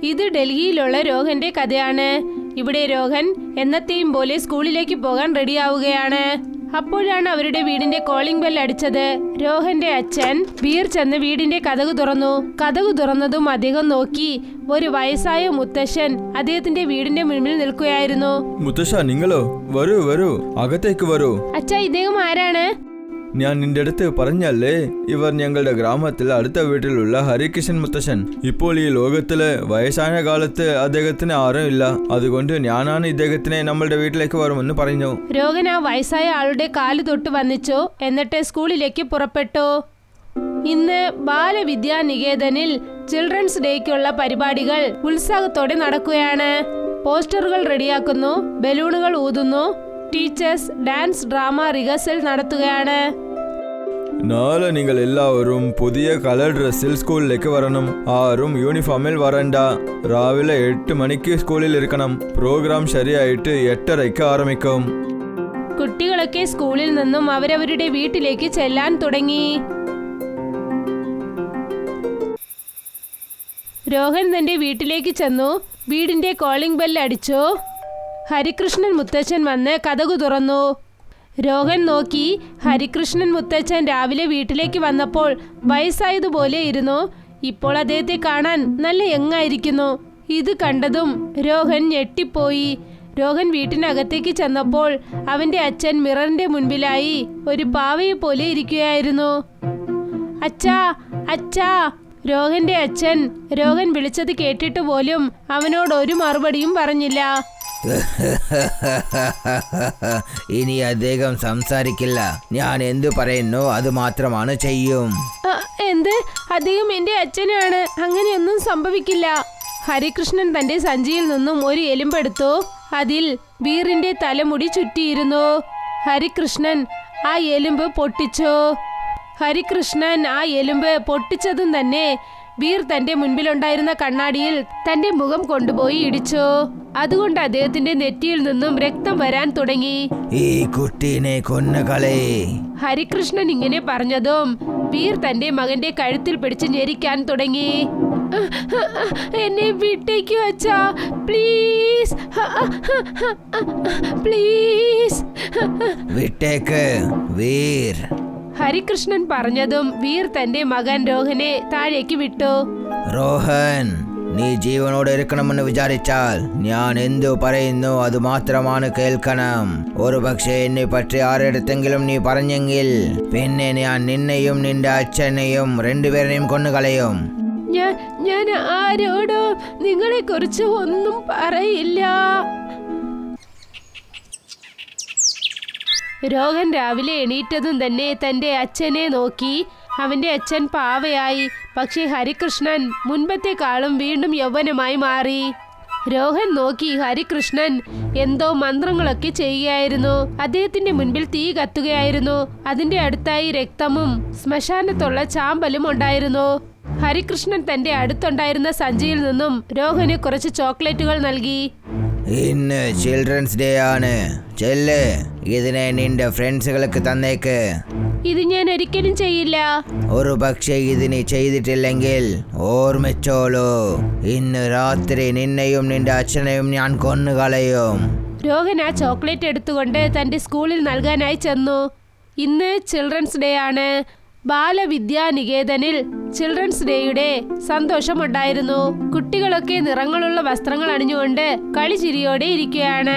ഇത് ഡൽഹിയിലുള്ള രോഹന്റെ കഥയാണ്. ഇവിടെ രോഹൻ എന്നത്തെയും പോലെ സ്കൂളിലേക്ക് പോകാൻ റെഡിയാവുകയാണ്. അപ്പോഴാണ് അവരുടെ വീടിന്റെ കോളിംഗ് ബെൽ അടിച്ചത്. രോഹന്റെ അച്ഛൻ വീർ ചെന്ന് വീടിന്റെ കതക് തുറന്നു. കതക് തുറന്നതും അദ്ദേഹം നോക്കി. ഒരു വയസ്സായ മുത്തശ്ശൻ അദ്ദേഹത്തിന്റെ വീടിന്റെ മുന്നിൽ നിൽക്കുകയായിരുന്നു. മുത്തശ്ശ, നിങ്ങളോ? വരൂ വരൂ, അകത്തേക്ക് വരൂ. അച്ഛാ, ഇദ്ദേഹം ആരാണ്? ഞാൻ നിന്റെ അടുത്ത് പറഞ്ഞല്ലേ, ഇവർ ഞങ്ങളുടെ ഗ്രാമത്തിൽ അടുത്ത വീട്ടിലുള്ള ഹരികൃഷ്ണൻ മുത്തശ്ശൻ. ഇപ്പോൾ ഈ ലോകത്തില് വയസ്സായ കാലത്ത് അദ്ദേഹത്തിന് ആരും ഇല്ല. അതുകൊണ്ട് ഞാനാണ് ഇദ്ദേഹത്തിനെ നമ്മളുടെ വീട്ടിലേക്ക് വരുമെന്ന് പറഞ്ഞു. രോഹൻ ആ വയസ്സായ ആളുടെ കാല് തൊട്ട് വന്നിച്ചു. എന്നിട്ട് സ്കൂളിലേക്ക് പുറപ്പെട്ടു. ഇന്ന് ബാലവിദ്യാനികേതനിൽ ചിൽഡ്രൻസ് ഡേക്കുള്ള പരിപാടികൾ ഉത്സാഹത്തോടെ നടക്കുകയാണ്. പോസ്റ്ററുകൾ റെഡിയാക്കുന്നു, ബലൂണുകൾ ഊതുന്നു. ടീച്ചേഴ്സ് ഡാൻസ് ഡ്രാമ റിഹേഴ്സൽ നടത്തുകയാണ്. നാളെ നിങ്ങൾ എല്ലാവരും പുതിയ കളർ ഡ്രസ്സിൽ സ്കൂളിലേക്ക് വരണം. ആരും യൂണിഫോമിൽ വരണ്ട. രാവിലെ 8 മണിക്ക് സ്കൂളിൽ ഇരിക്കണം. പ്രോഗ്രാം ശരിയായിട്ട് 8:30 ആരംഭിക്കും. കുട്ടികളൊക്കെ സ്കൂളിൽ നിന്നും അവരവരുടെ വീട്ടിലേക്ക് ചെല്ലാൻ തുടങ്ങി. രോഹൻ തന്റെ വീട്ടിലേക്ക് ചെന്നു. വീടിന്റെ കോളിംഗ് ബെൽ അടിച്ചു. ഹരികൃഷ്ണൻ മുത്തച്ഛൻ വന്ന് കതകു തുറന്നു. രോഹൻ നോക്കി. ഹരികൃഷ്ണൻ മുത്തച്ഛൻ രാവിലെ വീട്ടിലേക്ക് വന്നപ്പോൾ വയസ്സായതുപോലെ ഇരുന്നു. ഇപ്പോൾ അദ്ദേഹത്തെ കാണാൻ നല്ല യങ്ങായിരിക്കുന്നു. ഇത് കണ്ടതും രോഹൻ ഞെട്ടിപ്പോയി. രോഹൻ വീട്ടിനകത്തേക്ക് ചെന്നപ്പോൾ അവന്റെ അച്ഛൻ മിററിന്റെ മുൻപിലായി ഒരു പാവയെ പോലെ ഇരിക്കുകയായിരുന്നു. അച്ഛാ, അച്ഛാ. രോഹന്റെ അച്ഛൻ രോഹൻ വിളിച്ചത് കേട്ടിട്ട് പോലും അവനോട് ഒരു മറുപടിയും പറഞ്ഞില്ല. ഇനി അദ്ദേഹം സംസാരിക്കില്ല. ഞാൻ എന്തു പറയുന്നു അത് മാത്രമാണ് ചെയ്യും. എന്ത്? അദ്ദേഹം എന്റെ അച്ഛനാണ്. അങ്ങനെയൊന്നും സംഭവിക്കില്ല. ഹരികൃഷ്ണൻ തന്റെ സഞ്ചിയിൽ നിന്നും ഒരു എലുമ്പെടുത്തു. അതിൽ വീറിന്റെ തലമുടി ചുറ്റിയിരുന്നു. ഹരികൃഷ്ണൻ ആ എലുമ്പ് പൊട്ടിച്ചു. ഹരികൃഷ്ണൻ ആ എലുമ്പ് പൊട്ടിച്ചതും തന്നെ വീർ തന്റെ മുൻപിലുണ്ടായിരുന്ന കണ്ണാടിയിൽ തന്റെ മുഖം കൊണ്ടുപോയി ഇടിച്ചു. അതുകൊണ്ട് അദ്ദേഹത്തിന്റെ നെറ്റിയിൽ നിന്നും രക്തം വരാൻ തുടങ്ങി. ഈ കുട്ടീനെ കൊന്നുകളേ. ഹരികൃഷ്ണൻ ഇങ്ങനെ പറഞ്ഞതും വീർ തന്റെ മകന്റെ കഴുത്തിൽ പിടിച്ച് ഞെരിക്കാൻ തുടങ്ങി. എന്നെ വിട്ടേക്കു അച്ഛാ, പ്ലീസ്, പ്ലീസ്. വിട്ടേക്ക് വീർ. ഹരികൃഷ്ണൻ പറഞ്ഞതും വീർ തന്റെ മകൻ രോഹനെ താഴേക്ക് വിട്ടു. രോഹൻ, നീ ജീവനോടെ ഇരിക്കണമെന്ന് വിചാരിച്ചാൽ ഞാൻ എന്തു പറയുന്നു അത് മാത്രമാണ് കേൾക്കണം. ഒരു പക്ഷേ എന്നെ പറ്റി ആരെടുത്തെങ്കിലും നീ പറഞ്ഞെങ്കിൽ പിന്നെ ഞാൻ നിന്നെയും നിന്റെ അച്ഛനെയും രണ്ടുപേരെയും കൊന്നുകളയും. ഞാൻ ആരോടും നിങ്ങളെ കുറിച്ച് ഒന്നും പറയില്ല. രോഹൻ രാവിലെ എണീറ്റതും തന്നെ തന്റെ അച്ഛനെ നോക്കി. അവന്റെ അച്ഛൻ പാവയായി. പക്ഷേ ഹരികൃഷ്ണൻ മുൻപത്തെക്കാളും വീണ്ടും യൗവനമായി മാറി. രോഹൻ നോക്കി. ഹരികൃഷ്ണൻ എന്തോ മന്ത്രങ്ങളൊക്കെ ചെയ്യുകയായിരുന്നു. അദ്ദേഹത്തിന്റെ മുൻപിൽ തീ കത്തുകയായിരുന്നു. അതിന്റെ അടുത്തായി രക്തമും ശ്മശാനത്തുള്ള ചാമ്പലും ഉണ്ടായിരുന്നു. ഹരികൃഷ്ണൻ തന്റെ അടുത്തുണ്ടായിരുന്ന സഞ്ചിയിൽ നിന്നും രോഹന് കുറച്ച് ചോക്ലേറ്റുകൾ നൽകി. ഇന്ന് ചിൽഡ്രൻസ് ഡേ ആണ്. ചെല്ല്, ഇതിനെ നിന്റെ ഫ്രണ്ട്സുകൾക്ക് തന്നേക്ക്. ഇത് ഞാൻ ഒരിക്കലും ചെയ്യില്ല. ഒരു പക്ഷേ ഇതിന് ചെയ്തിട്ടില്ലെങ്കിൽ ഓർമ്മിച്ചോളൂ, ഇന്ന് രാത്രി നിന്നെയും നിന്റെ അച്ഛനെയും ഞാൻ കൊന്നുകളയും. രോഹൻ ആ ചോക്ലേറ്റ് എടുത്തുകൊണ്ട് തന്റെ സ്കൂളിൽ നൽകാനായി ചെന്നു. ഇന്ന് ചിൽഡ്രൻസ് ഡേ ആണ്. ബാലവിദ്യാനികേതനിൽ ചിൽഡ്രൻസ് ഡേയുടെ സന്തോഷമുണ്ടായിരുന്നു. കുട്ടികളൊക്കെ നിറങ്ങളുള്ള വസ്ത്രങ്ങൾ അണിഞ്ഞുകൊണ്ട് കളിചിരിയോടെ ഇരിക്കുകയാണ്.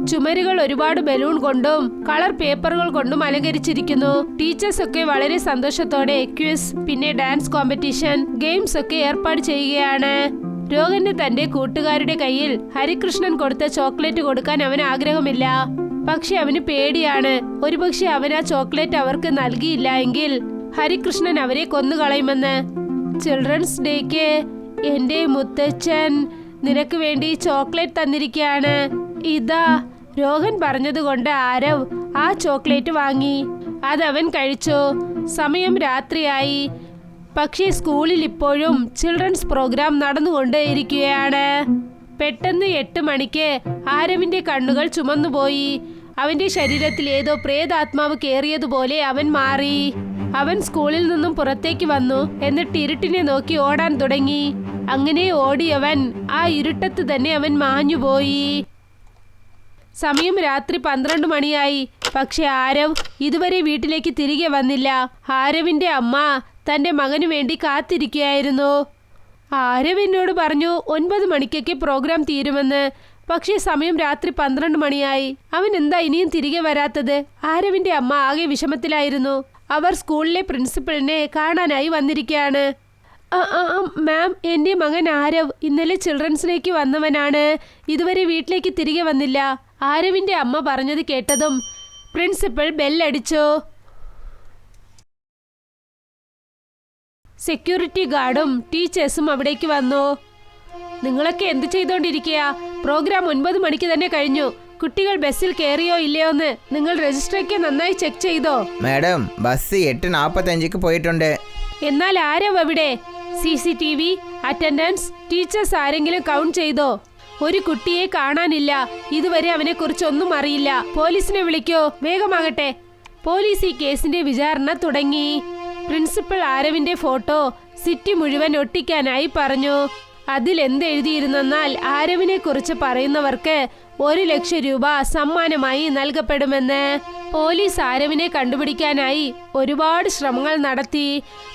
ചുമരുകൾ ഒരുപാട് ബലൂൺ കൊണ്ടും കളർ പേപ്പറുകൾ കൊണ്ടും അലങ്കരിച്ചിരിക്കുന്നു. ടീച്ചേഴ്സ് ഒക്കെ വളരെ സന്തോഷത്തോടെ ക്വിസ്, പിന്നെ ഡാൻസ് കോമ്പറ്റീഷൻ, ഗെയിംസ് ഒക്കെ ഏർപ്പാട് ചെയ്യുകയാണ്. രോഹന് തന്റെ കൂട്ടുകാരുടെ കയ്യിൽ ഹരികൃഷ്ണൻ കൊടുത്ത ചോക്ലേറ്റ് കൊടുക്കാൻ അവന് ആഗ്രഹമില്ല. പക്ഷെ അവന് പേടിയാണ്. ഒരുപക്ഷെ അവൻ ആ ചോക്ലേറ്റ് അവർക്ക് നൽകിയില്ല എങ്കിൽ ഹരികൃഷ്ണൻ അവരെ കൊന്നുകളയുമെന്ന്. ചിൽഡ്രൻസ് ഡേക്ക് എന്റെ മുത്തച്ഛൻ നിനക്ക് വേണ്ടി ചോക്ലേറ്റ് തന്നിരിക്കുകയാണ്. ഇതാ. രോഹൻ പറഞ്ഞതുകൊണ്ട് ആരവ് ആ ചോക്ലേറ്റ് വാങ്ങി. അതവൻ കഴിച്ചു. സമയം രാത്രിയായി. പക്ഷേ സ്കൂളിൽ ഇപ്പോഴും ചിൽഡ്രൻസ് പ്രോഗ്രാം നടന്നുകൊണ്ടേയിരിക്കുകയാണ്. പെട്ടെന്ന് 8 മണിക്ക് ആരവിന്റെ കണ്ണുകൾ ചുമന്നുപോയി. അവന്റെ ശരീരത്തിൽ ഏതോ പ്രേതാത്മാവ് കേറിയതുപോലെ അവൻ മാറി. അവൻ സ്കൂളിൽ നിന്നും പുറത്തേക്ക് വന്നു. എന്നിട്ട് ഇരുട്ടിനെ നോക്കി ഓടാൻ തുടങ്ങി. അങ്ങനെ ഓടിയവൻ ആ ഇരുട്ടത്ത് തന്നെ അവൻ മാഞ്ഞുപോയി. സമയം രാത്രി 12 മണിയായി. പക്ഷെ ആരവ് ഇതുവരെ വീട്ടിലേക്ക് തിരികെ വന്നില്ല. ആരവിന്റെ അമ്മ തന്റെ മകനു വേണ്ടി കാത്തിരിക്കുകയായിരുന്നു. ആരവ് എന്നോട് പറഞ്ഞു 9 മണിക്കൊക്കെ പ്രോഗ്രാം തീരുമെന്ന്. പക്ഷേ സമയം രാത്രി 12 മണിയായി. അവൻ എന്താ ഇനിയും തിരികെ വരാത്തത്? ആരവിന്റെ അമ്മ ആകെ വിഷമത്തിലായിരുന്നു. അവർ സ്കൂളിലെ പ്രിൻസിപ്പലിനെ കാണാനായി വന്നിരിക്കുകയാണ്. മാം, എൻ്റെ മകൻ ആരവ് ഇന്നലെ ചിൽഡ്രൻസിലേക്ക് വന്നവനാണ്. ഇതുവരെ വീട്ടിലേക്ക് തിരികെ വന്നില്ല. ആരവിന്റെ അമ്മ പറഞ്ഞത് കേട്ടതും പ്രിൻസിപ്പൽ ബെല്ലടിച്ചു. സെക്യൂരിറ്റി ഗാർഡും ടീച്ചേഴ്സും അവിടേക്ക് വന്നു. നിങ്ങളൊക്കെ എന്ത് ചെയ്തോണ്ടിരിക്കുക? പ്രോഗ്രാം 9 മണിക്ക് തന്നെ കഴിഞ്ഞു. കുട്ടികൾ ബസ്സിൽ കയറിയോ ഇല്ലയോന്ന് നിങ്ങൾ രജിസ്റ്ററൊക്കെ നന്നായി ചെക്ക് ചെയ്തോ? മാഡം, ബസ് 8:45 പോയിട്ടുണ്ട്. എന്നാൽ ആരവ് അവിടെ? CCTV, അറ്റൻഡൻസ്, ടീച്ചേഴ്സ് ആരെങ്കിലും കൗണ്ട് ചെയ്തോ? ഒരു കുട്ടിയെ കാണാനില്ല. ഇതുവരെ അവനെ കുറിച്ച് ഒന്നും അറിയില്ല. പോലീസിനെ വിളിക്കോ, വേഗമാകട്ടെ. പോലീസ് ഈ കേസിന്റെ വിചാരണ തുടങ്ങി. പ്രിൻസിപ്പൽ ആരവിന്റെ ഫോട്ടോ സിറ്റി മുഴുവൻ ഒട്ടിക്കാനായി പറഞ്ഞു. അതിൽ എന്തെഴുതിയിരുന്നെന്നാൽ ആരവിനെ കുറിച്ച് പറയുന്നവർക്ക് 1 ലക്ഷം രൂപ സമ്മാനമായി നൽകപ്പെടുമെന്ന്. പോലീസ് ആരവിനെ കണ്ടുപിടിക്കാനായി ഒരുപാട് ശ്രമങ്ങൾ നടത്തി.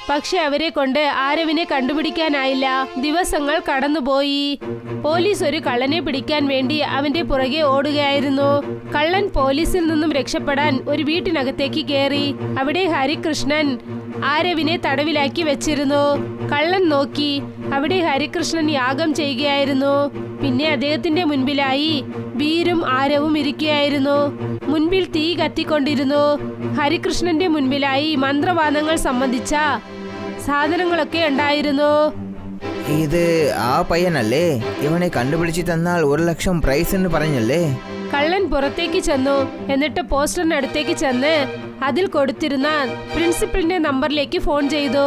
പക്ഷെ അവരെ കൊണ്ട് ആരവിനെ കണ്ടുപിടിക്കാനായില്ല. ദിവസങ്ങൾ കടന്നുപോയി. പോലീസ് ഒരു കള്ളനെ പിടിക്കാൻ വേണ്ടി അവന്റെ പുറകെ ഓടുകയായിരുന്നു. കള്ളൻ പോലീസിൽ നിന്നും രക്ഷപ്പെടാൻ ഒരു വീട്ടിനകത്തേക്ക് കയറി. അവിടെ ഹരികൃഷ്ണൻ ആരവിനെ തടവിലാക്കി വെച്ചിരുന്നു. കള്ളൻ നോക്കി. അവിടെ ഹരികൃഷ്ണൻ യാഗം ചെയ്യുകയായിരുന്നു. പിന്നെ അദ്ദേഹത്തിന്റെ മുൻപിലായി വീരും ആരവും ഇരിക്കുകയായിരുന്നു. മുൻപിൽ തീ കത്തിക്കൊണ്ടിരുന്നു. ഹരികൃഷ്ണന്റെ മുൻപിലായി മന്ത്രവാദങ്ങൾ സംബന്ധിച്ച സാധനങ്ങളൊക്കെ ഉണ്ടായിരുന്നു. ഇത് ആ പയ്യനല്ലേ? ഇവനെ കണ്ടുപിടിച്ച് തന്നാൽ 1 ലക്ഷം പ്രൈസ് എന്ന് പറഞ്ഞല്ലേ? കള്ളൻ പുറത്തേക്ക് ചെന്നു. എന്നിട്ട് പോസ്റ്ററിനടുത്തേക്ക് ചെന്ന് അതിൽ കൊടുത്തിരുന്ന പ്രിൻസിപ്പലിന്റെ നമ്പറിലേക്ക് ഫോൺ ചെയ്തു.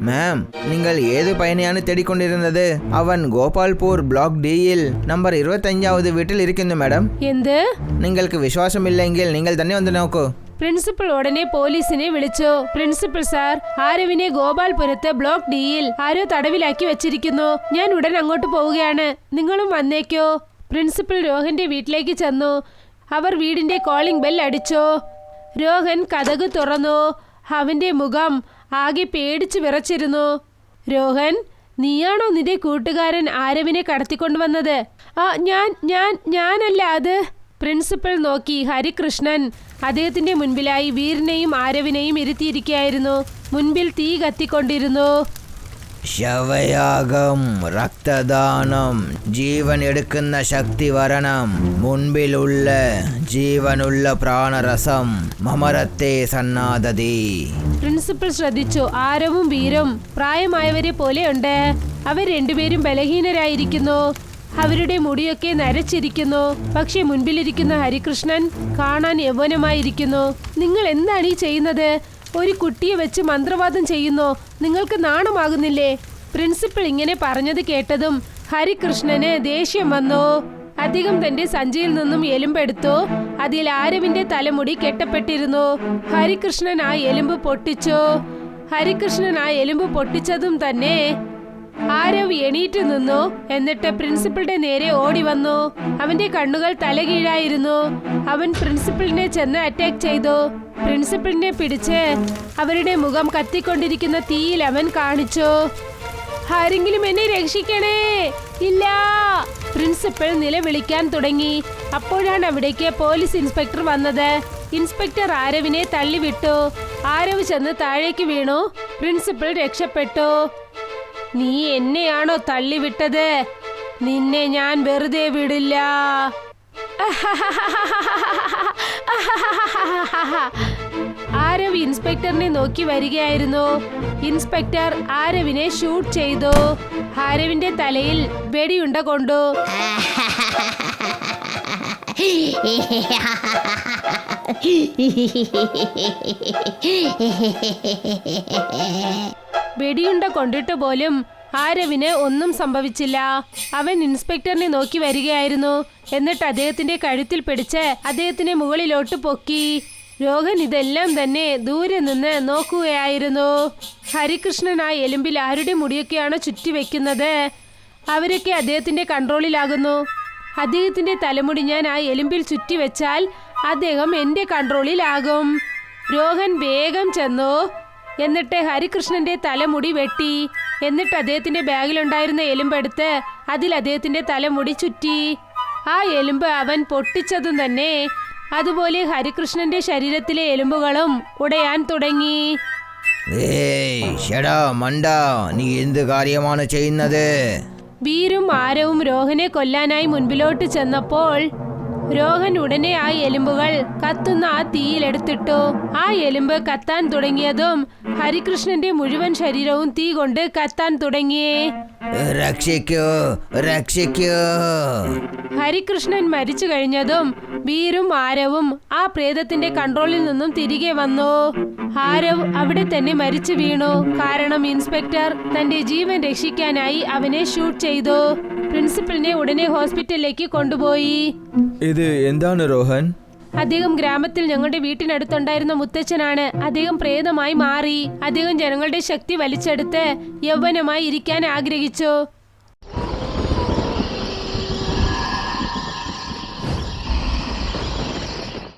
മാം, നിങ്ങൾ ഏത് പയ്യനെയാണ് തേടിക്കൊണ്ടിരുന്നത്? അവൻ ഗോപാൽപൂർ ബ്ലോക്ക് ഡിയിൽ നമ്പർ 25ാമത് വീട്ടിൽ ഇരിക്കുന്നു മാഡം. എന്ത്? നിങ്ങൾക്ക് വിശ്വാസമില്ലെങ്കിൽ നിങ്ങൾ തന്നെ ഒന്ന് നോക്കൂ. പ്രിൻസിപ്പൽ ഉടനെ പോലീസിനെ വിളിച്ചു. പ്രിൻസിപ്പൽ സാർ, ആരവിനെ ഗോപാൽപുരത്ത് ബ്ലോക്ക് ഡിയിൽ ആരോ തടവിലാക്കി വെച്ചിരിക്കുന്നു. ഞാൻ ഉടൻ അങ്ങോട്ട് പോവുകയാണ്. നിങ്ങളും വന്നേക്കോ. പ്രിൻസിപ്പൽ രോഹന്റെ വീട്ടിലേക്ക് ചെന്നു. അവർ വീടിന്റെ കോളിംഗ് ബെൽ അടിച്ചു. രോഹൻ കതക് തുറന്നു. അവന്റെ മുഖം ആകെ പേടിച്ചു വിറച്ചിരുന്നു. രോഹൻ, നീയാണോ നിന്റെ കൂട്ടുകാരൻ ആരവിനെ കടത്തിക്കൊണ്ടുവന്നത്? ഞാനല്ല അത്. പ്രിൻസിപ്പൽ നോക്കി. ഹരികൃഷ്ണൻ അദ്ദേഹത്തിന്റെ മുൻപിലായി വീരനെയും ആരവിനെയും ഇരുത്തിയിരിക്കുകയായിരുന്നു. മുൻപിൽ തീ കത്തിക്കൊണ്ടിരുന്നു. ശവയാഗം, രക്തദാനം, ജീവൻ എടുക്കുന്ന ശക്തി വരണം. മുൻപിലുള്ള ജീവനുള്ള പ്രാണരസം മമരത്തെ സന്നാദതി. പ്രിൻസിപ്പൽ ശ്രദ്ധിച്ചു. ആരവും വീരും പ്രായമായവരെ പോലെയുണ്ട്. അവർ രണ്ടുപേരും ബലഹീനരായിരിക്കുന്നു. അവരുടെ മുടിയൊക്കെ നരച്ചിരിക്കുന്നു. പക്ഷെ മുൻപിലിരിക്കുന്ന ഹരികൃഷ്ണൻ കാണാൻ യൗവനമായിരിക്കുന്നു. നിങ്ങൾ എന്താണ് ഈ ചെയ്യുന്നത്? ഒരു കുട്ടിയെ വെച്ച് മന്ത്രവാദം ചെയ്യുന്നോ? നിങ്ങൾക്ക് നാണമാകുന്നില്ലേ? പ്രിൻസിപ്പൽ ഇങ്ങനെ പറഞ്ഞത് കേട്ടതും ഹരികൃഷ്ണന് ദേഷ്യം വന്നു. അദ്ദേഹം തന്റെ സഞ്ചിയിൽ നിന്നും എലുമ്പെടുത്തു. അതിൽ ആരവിന്റെ തലമുടി കെട്ടപ്പെട്ടിരുന്നു. ഹരികൃഷ്ണൻ ആ എലുമ്പ് പൊട്ടിച്ചു. ഹരികൃഷ്ണൻ ആ എലുമ്പ് പൊട്ടിച്ചതും തന്നെ ആരവ് എണീറ്റ് നിന്നു. എന്നിട്ട് പ്രിൻസിപ്പലിന്റെ നേരെ ഓടി വന്നു. അവന്റെ കണ്ണുകൾ തലകീഴായിരുന്നു. അവൻ പ്രിൻസിപ്പലിനെ ചെന്ന് അറ്റാക്ക് ചെയ്തു. പ്രിൻസിപ്പലിനെ പിടിച്ച് അവരുടെ മുഖം കത്തിക്കൊണ്ടിരിക്കുന്ന തീയിൽ അവൻ കാണിച്ചു. ആരെങ്കിലും എന്നെ രക്ഷിക്കണേ! ഇല്ല! പ്രിൻസിപ്പൽ നിലവിളിക്കാൻ തുടങ്ങി. അപ്പോഴാണ് അവിടേക്ക് പോലീസ് ഇൻസ്പെക്ടർ വന്നത്. ഇൻസ്പെക്ടർ ആരവിനെ തള്ളിവിട്ടു. ആരവ് ചെന്ന് താഴേക്ക് വീണു. പ്രിൻസിപ്പൽ രക്ഷപ്പെട്ടു. നീ എന്നെയാണോ തള്ളിവിട്ടത്? നിന്നെ ഞാൻ വെറുതെ വിടില്ല. ആരവ് ഇൻസ്പെക്ടറിനെ നോക്കി വരികയായിരുന്നു. ഇൻസ്പെക്ടർ ആരവിനെ ഷൂട്ട് ചെയ്തു. ആരവിന്റെ തലയിൽ വെടിയുണ്ട കൊണ്ടു. വെടിയുണ്ട കൊണ്ടിട്ട് പോലും ആരവിന് ഒന്നും സംഭവിച്ചില്ല. അവൻ ഇൻസ്പെക്ടറിനെ നോക്കി വരികയായിരുന്നു. എന്നിട്ട് അദ്ദേഹത്തിന്റെ കഴുത്തിൽ പിടിച്ച് അദ്ദേഹത്തിനെ മുകളിലോട്ട് പൊക്കി. രോഹൻ ഇതെല്ലാം തന്നെ ദൂരെ നിന്ന് നോക്കുകയായിരുന്നു. ഹരികൃഷ്ണൻ ആ എലുമ്പിൽ ആരുടെ മുടിയൊക്കെയാണോ ചുറ്റി വെക്കുന്നത്, അവരൊക്കെ അദ്ദേഹത്തിന്റെ കൺട്രോളിലാകുന്നു. അദ്ദേഹത്തിന്റെ തലമുടി ഞാൻ ആ എലുമ്പിൽ ചുറ്റി വെച്ചാൽ അദ്ദേഹം എൻ്റെ കൺട്രോളിലാകും. രോഹൻ വേഗം ചെന്നു. എന്നിട്ട് ഹരികൃഷ്ണന്റെ തലമുടി വെട്ടി. എന്നിട്ട് അദ്ദേഹത്തിന്റെ ബാഗിലുണ്ടായിരുന്ന എലുമ്പെടുത്ത് അതിൽ അദ്ദേഹത്തിന്റെ തലമുടി ചുറ്റി. ആ എലുമ്പ് അവൻ പൊട്ടിച്ചതും തന്നെ അതുപോലെ ഹരികൃഷ്ണന്റെ ശരീരത്തിലെ എലുമ്പുകളും ഉടയാൻ തുടങ്ങി. ഏയ് ഷടാ മണ്ട, നീ എന്ത് കാര്യമാണ് ചെയ്യുന്നത്? വീരും ആരവും രോഹനെ കൊല്ലാനായി മുൻപിലോട്ട് ചെന്നപ്പോൾ രോഹൻ ഉടനെ ആ എലുമ്പുകൾ കത്തുന്ന ആ തീയിലെടുത്തിട്ടു. ആ എലുമ്പ് കത്താൻ തുടങ്ങിയതും ഹരികൃഷ്ണന്റെ മുഴുവൻ ശരീരവും തീ കൊണ്ട് കത്താൻ തുടങ്ങി. രക്ഷിക്കൂ, രക്ഷിക്കൂ! ഹരികൃഷ്ണൻ മരിച്ചു കഴിഞ്ഞതും വീരും ആരവും ആ പ്രേതത്തിന്റെ കൺട്രോളിൽ നിന്നും തിരികെ വന്നു. ആരവ് അവിടെ തന്നെ മരിച്ചു വീണു. കാരണം ഇൻസ്പെക്ടർ തന്റെ ജീവൻ രക്ഷിക്കാനായി അവനെ ഷൂട്ട് ചെയ്തു. പ്രിൻസിപ്പലിനെ ഉടനെ ഹോസ്പിറ്റലിലേക്ക് കൊണ്ടുപോയി. ഇത് എന്താണ് രോഹൻ? അദ്ദേഹം ഗ്രാമത്തിൽ ഞങ്ങളുടെ വീട്ടിനടുത്തുണ്ടായിരുന്ന മുത്തച്ഛനാണ്. അദ്ദേഹം പ്രേതമായി മാറി. അദ്ദേഹം ജനങ്ങളുടെ ശക്തി വലിച്ചെടുത്ത് യൗവനമായി ഇരിക്കാൻ ആഗ്രഹിച്ചു.